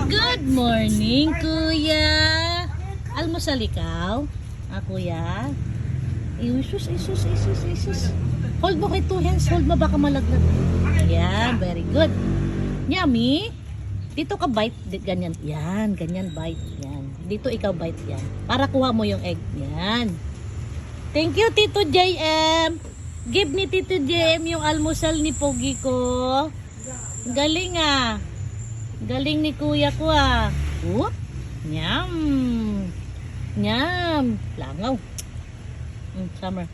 Good morning, Kuya. Almusal ikaw? Kuya? Isus. Hold mo kay two hands. Hold mo, baka malaglag. Yan, very good. Yummy. Dito ka bite. Ganyan. Yan, ganyan bite. Yan. Dito ikaw bite yan. Para kuha mo yung egg. Yan. Thank you, Tito JM. Give ni Tito JM yung almusal ni Pogi ko. Galing ah. Galing ni kuya ko ah. Whoop. Nyam. Nyam. Langaw. Summer.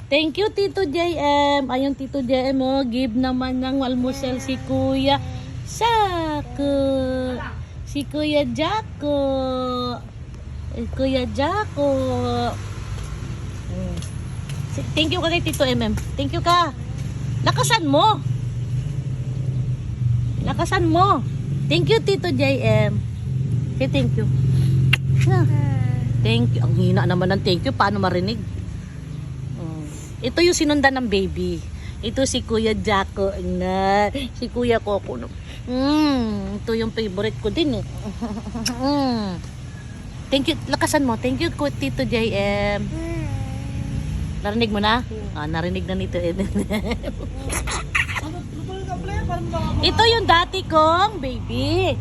Thank you, Tito JM. Ayun, Tito JM, oh. Give naman ng almusal si Kuya Sako. Si Kuya Jacko. Kuya Jacko. Thank you ka kay Tito MM. Thank you ka. Lakasan mo. Lakasan mo. Thank you, Tito JM. Okay, thank you. Thank you. Ang hina naman ng thank you. Paano marinig? Ito yung sinundan ng baby. Ito si Kuya Jacko. Si Kuya Coco. Ito yung favorite ko din eh. Thank you. Lakasan mo. Thank you, Tito JM. Narinig mo na? Narinig na nito. Ito yung dati kong baby.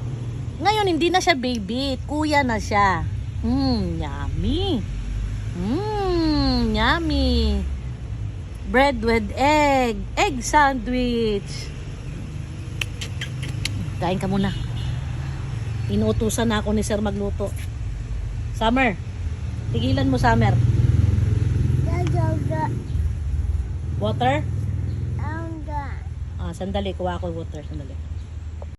Ngayon hindi na siya baby. Kuya na siya. Yummy. Yummy. Bread with egg. Egg sandwich. Kain ka muna. Inuutusan na ako ni Sir magluto. Summer. Tigilan mo, Summer. Water? Sandali. Kuha ako water. Sandali.